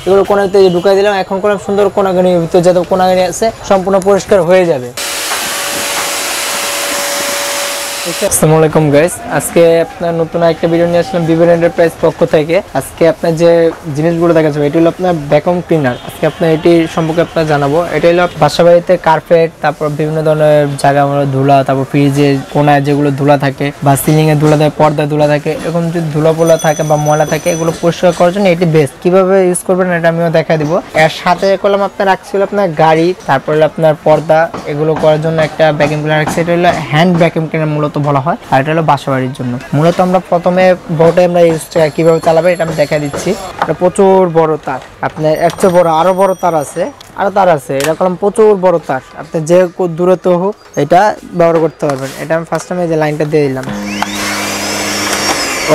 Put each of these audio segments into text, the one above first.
এগুলো কোনাতে ঢুকাই দিলাম। এখন করলাম সুন্দর কোনাগানি ভিতরে যত কোনাগানি আছে সম্পূর্ণ পরিষ্কার হয়ে যাবে। আসসালামু আলাইকুম গাইস, আজকে আপনার নতুন একটা ভিডিও নিয়ে আসলাম বিভিন্ন এন্টারপ্রাইজ পক্ষ থেকে। আজকে আপনার যে জিনিসগুলো দেখা যাবে এটি হলো আপনার ভ্যাকুয়াম ক্লিনার। আজকে আপনার এটি সম্পর্কে আপনার জানাবো। এটা হলো বাসা বাড়িতে কার্পেট, তারপর বিভিন্ন ধরনের জায়গা ধুলা, তারপর ফ্রিজে কোনায় যেগুলো ধুলা থাকে বা সিলিং এ ধুলা থাকে, পর্দায় ধুলা থাকে, এরকম যদি ধুলা পোলা থাকে বা ময়লা থাকে এগুলো পরিষ্কার করার জন্য এটি বেস্ট। কিভাবে ইউজ করবেন এটা আমিও দেখা দিব। এর সাথে করলাম আপনার রাখছি হলো আপনার গাড়ি, তারপর হলো আপনার পর্দা, এগুলো করার জন্য একটা ভ্যাকুয়াম ক্লিনার রাখছি। এটা হলো হ্যান্ড ভ্যাকুয়াম ক্লিনার মূলত বলা হয়, আর এটা হলো বাসাবাড়ির জন্য। মূলত আমরা প্রথমে বড়টা আমরা কিভাবে চালাবে এটা আমি দেখা দিচ্ছি। এটা প্রচুর বড় তার, আপনার এর চেয়ে বড় আরো বড় তার আছে, আরো তার আছে, এরকম প্রচুর বড় তার। আপনি যে দূরত্ব হোক এটা ব্যবহার করতে পারবেন। এটা আমি ফার্স্ট টাইমে যে লাইনটা দিয়ে দিলাম,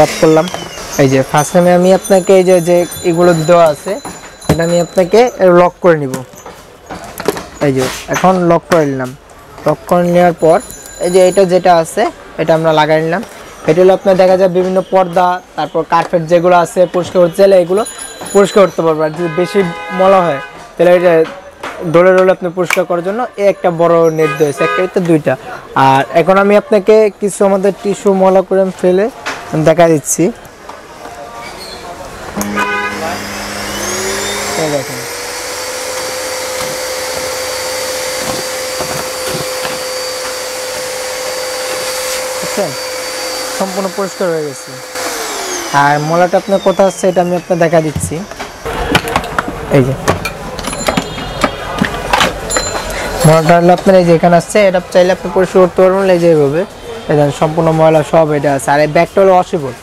অফ করলাম। এই যে ফার্স্ট টাইমে আমি আপনাকে এই যে এগুলো দেওয়া আছে এটা আমি আপনাকে লক করে নিব। এই যে এখন লক করে নিলাম। লক করে নেওয়ার পর এই যে এটা যেটা আছে এটা আমরা লাগাই নিলাম। এটা হলো আপনার দেখা যায় বিভিন্ন পর্দা, তারপর কার্পেট যেগুলো আছে পরিষ্কার করতে চাইলে এগুলো পরিষ্কার করতে পারবেন। আর যদি বেশি ময়লা হয় তাহলে এটা ডোলে আপনি পরিষ্কার করার জন্য এই একটা বড় নেট দিয়েছে, একটা ভিতরে দুইটা। আর এখন আমি আপনাকে কিছু আমাদের টিস্যু ময়লা করে ফেলে দেখা দিচ্ছি। দেখেন সম্পূর্ণ পরিষ্কার হয়ে গেছে। আর ময়লাটা আপনার কোথায় আসছে এটা আমি আপনার দেখা দিচ্ছি। এই যে ময়লাটা হলো আপনার এই যে এখানে আসছে, এটা চাইলে আপনি পরিষ্কার করতে পারবেন। এই যে এইভাবে সম্পূর্ণ ময়লা সব এটা আছে। আর এই ব্যাগটা হলো ওয়াশেবল।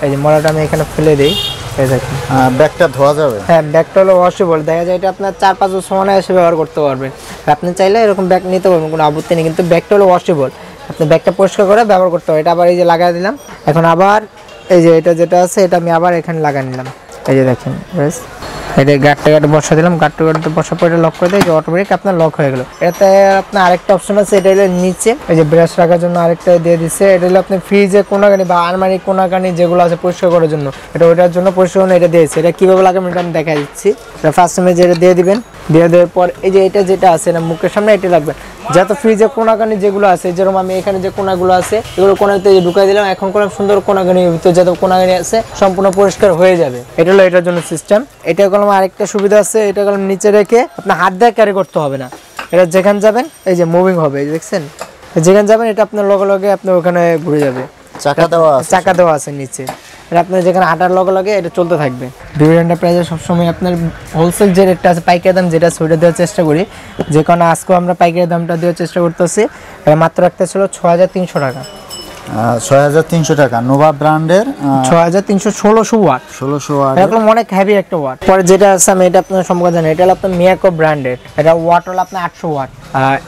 এই যে ময়লাটা আমি এখানে ফেলে দিই, এই দেখেন ব্যাগটা ধোয়া যাবে। হ্যাঁ, ব্যাগটা হলো ওয়াশেবল। দেখা যায় এটা আপনার 4-5 বছর মানে এসে ব্যবহার করতে পারবেন। আপনি চাইলে এরকম ব্যাগ নিতে পারবেন, কোনো আপত্তি নেই। কিন্তু ব্যাগটা হলো ওয়াশেবল, আপনি ব্যাগটা পরিষ্কার করে ব্যবহার করতে হবে। এটা আবার এই যে লাগাই দিলাম। এখন আবার এই যে এটা যেটা আছে এটা আমি আবার এখানে লাগাই নিলাম। এই যে দেখেন এটা গাঁটটা বসা দিলাম। গাঁটটা বসার পর এটা লক করে দেয়, যে অটোমেটিক আপনার লক হয়ে গেল। এটাতে আপনার আরেকটা অপশন আছে, এটা হলো নিচে এই যে ব্রাশ রাখার জন্য আরেকটা দিয়ে দিচ্ছে। এটা হলো আপনি ফ্রিজে কোনাগানি বা আলমারি কোনাগানি যেগুলো আছে পরিষ্কার করার জন্য, এটা ওইটার জন্য পরিষ্কার করে এটা দিয়েছে। এটা কিভাবে লাগাবেন এটা আমি দেখা দিচ্ছি। এটা ফার্স্ট টাইমে যেটা দিয়ে দিবেন, দিয়ে দেওয়ার পর এই যে এটা যেটা আছে না মুখের সামনে এটা লাগবে। যত ফ্রিজে কোনাগানি যেগুলো আছে, যেরকম আমি এখানে যে কোনাগুলো আছে এগুলো কোনাতে ঢুকাই দিলাম। এখন করলাম সুন্দর কোনাগানির ভিতরে যত কোনাগানি আছে সম্পূর্ণ পরিষ্কার হয়ে যাবে। এটা হলো এটার জন্য সিস্টেম। এটা করলাম আরেকটা সুবিধা আছে, এটা করলাম নিচে রেখে আপনার হাত দিয়ে ক্যারি করতে হবে না। এটা যেখানে যাবেন এই যে মুভিং হবে, দেখছেন যেখানে যাবেন এটা আপনার লগে লগে আপনার ওখানে ঘুরে যাবে। চাকা দেওয়া আছে নিচে, এটা আপনার যেখানে হাঁটার লগে লগে এটা চলতে থাকবে। বিভিন্ন এন্টারপ্রাইজে সবসময় আপনার হোলসেল যে রেটটা আছে পাইকারি দাম যেটা সেটা দেওয়ার চেষ্টা করি। যে কারণে আজকেও আমরা পাইকারি দামটা দেওয়ার চেষ্টা করতেছি। মাত্র একটা ছিল 6300 টাকা। 6300 টাকা নোভা ব্র্যান্ডের 6300 1600 ওয়াট। এরকম অনেক হেভি একটা ওয়াট। পরে যেটা আছে আমি এটা আপনার সম্পর্কে জানি, এটা হলো আপনার মিয়াকো ব্র্যান্ডের। এটা ওয়াট হলো আপনার 800 ওয়াট।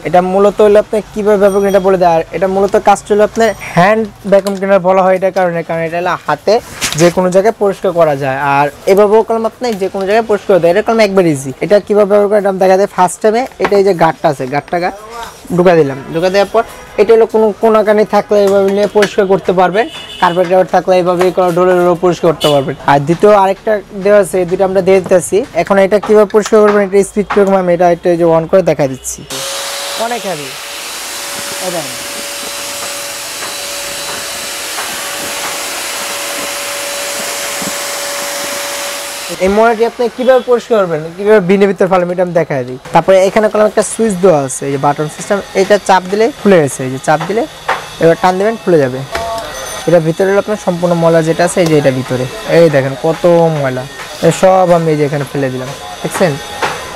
এটা মূলত হলো আপনি কিভাবে ভ্যাকুয়াম ক্লিনার বলে দেয়। আর এটা মূলত কাজটা হলো আপনার হ্যান্ড ভ্যাকুয়াম ক্লিনার বলা হয় এটার কারণে, কারণ এটা হলো হাতে যে কোনো জায়গায় পরিষ্কার করা যায়। আর এভাবেও কলম আপনি যে কোনো জায়গায় পরিষ্কার করতে, এটা কলম একবার ইজি। এটা কিভাবে ব্যবহার করে এটা দেখা যায়। ফার্স্ট টাইমে এটা এই যে গাঁটটা আছে, গাঁটটা ঢুকা দিলাম। ঢুকা দেওয়ার পর এটা হলো কোনো কোনাকানি থাকলে এইভাবে নিয়ে পরিষ্কার করতে পারবেন। কার্পেট থাকলে এইভাবে ডোলে পরিষ্কার করতে পারবেন। আর দ্বিতীয় আরেকটা দেওয়া আছে, এই দুটো আমরা দিয়ে দিতেছি। এখন এটা কিভাবে পরিষ্কার করবেন এটা স্পিড কিরকম আমি এটা যে অন করে দেখা দিচ্ছি। অনেক হেভি এটা। এই ময়লাটি আপনি কিভাবে পরিষ্কার করবেন, কিভাবে বিনের ভিতরে ফেলবেন এটা আমি দেখাই দিই। তারপরে এখানে কোনো একটা সুইচ দেওয়া আছে, এই যে বাটন সিস্টেম, এটা চাপ দিলে খুলে গেছে। এই যে চাপ দিলে এবার টান দেবেন খুলে যাবে। এটা ভিতরে হলো আপনার সম্পূর্ণ ময়লা যেটা আছে এই যে এটা ভিতরে এই দেখেন কত ময়লা, সব আমি এই যে এখানে ফেলে দিলাম। দেখছেন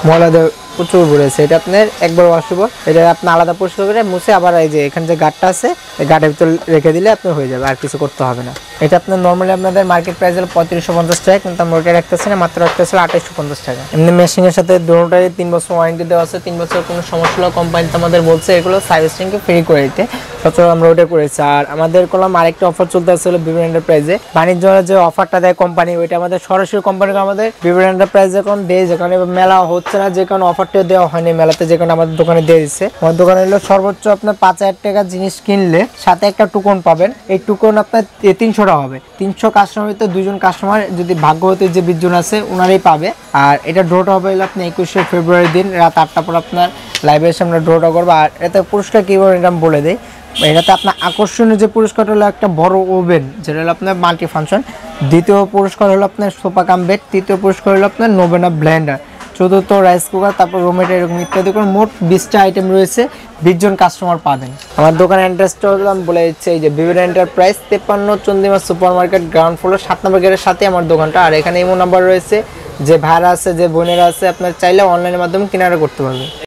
ময়লা প্রচুর ভরেছে। এটা আপনার একবার ওয়াশেবল। এটা আপনি আলাদা পরিষ্কার করে মুছে আবার এই যে এখানে যে গাঁটটা আছে এই গাঁটের ভিতর রেখে দিলে আপনার হয়ে যাবে, আর কিছু করতে হবে না। এটা আপনার নর্মালি আপনাদের মার্কেট প্রাইস হলো 3550 টাকা, কিন্তু আমরা ওটা রাখতেছি না, মাত্র রাখতেছি 2850 টাকা। এমনি মেশিনের সাথে দুটোটাই 3 বছর ওয়ারেন্টি দেওয়া আছে। 3 বছর কোনো সমস্যা হলে কোম্পানি আমাদের বলছে এগুলো সার্ভিসিংকে ফ্রি করে দিতে, সচরাচর আমরা ওটা করেছি। আর আমাদের করলাম আরেকটা অফার চলতে আসলে বিভিন্ন এন্টারপ্রাইজে বাণিজ্য যে অফারটা দেয় কোম্পানি, ওইটা আমাদের সরাসরি কোম্পানিকে আমাদের বিভিন্ন এন্টারপ্রাইজে এখন দেয়, যেখানে মেলা হচ্ছে না যে কারণে অফারটা দেওয়া হয়নি মেলাতে, যে কারণে আমাদের দোকানে দিয়ে দিচ্ছে। আমার দোকানে হলো সর্বোচ্চ আপনার 5000 টাকা জিনিস কিনলে সাথে একটা টুকন পাবেন। এই টুকন আপনার 300 300টা হবে। 300 কাস্টমার তো 2জন কাস্টমার যদি ভাগ্যবতী যে 20 জন আছে ওনারাই পাবে। আর এটা ড্রটা হবে হলো আপনি 21শে ফেব্রুয়ারি দিন রাত 8টা পর আপনার লাইভের সামনে ড্রটা করবো। আর এতে পুরস্কার কীভাবে এটা আমি বলে দিই। এটাতে আপনার আকর্ষণীয় যে পুরস্কারটা হলো একটা বড় ওভেন, যেটা হলো আপনার মাল্টি ফাংশন। দ্বিতীয় পুরস্কার হলো আপনার সোফা কাম বেড। তৃতীয় পুরস্কার হলো আপনার নোভেনা ব্লেন্ডার। চতুর্থ রাইস কুকার, তারপর রোমেটা এরকম ইত্যাদি করে মোট 20টা আইটেম রয়েছে। 20 জন কাস্টমার পাবেন। আমার দোকানের অ্যাড্রেসটা হলো আমি বলে দিচ্ছি, এই যে বিভিন্ন enterprise 53 Chandima super market ground floor 7 নম্বর গেটের সাথে আমার দোকানটা। আর এখানে ইমো নাম্বার রয়েছে, যে ভাইরা আছে যে বোনেরা আছে আপনার চাইলে অনলাইনের মাধ্যমে কেনারা করতে পারবে।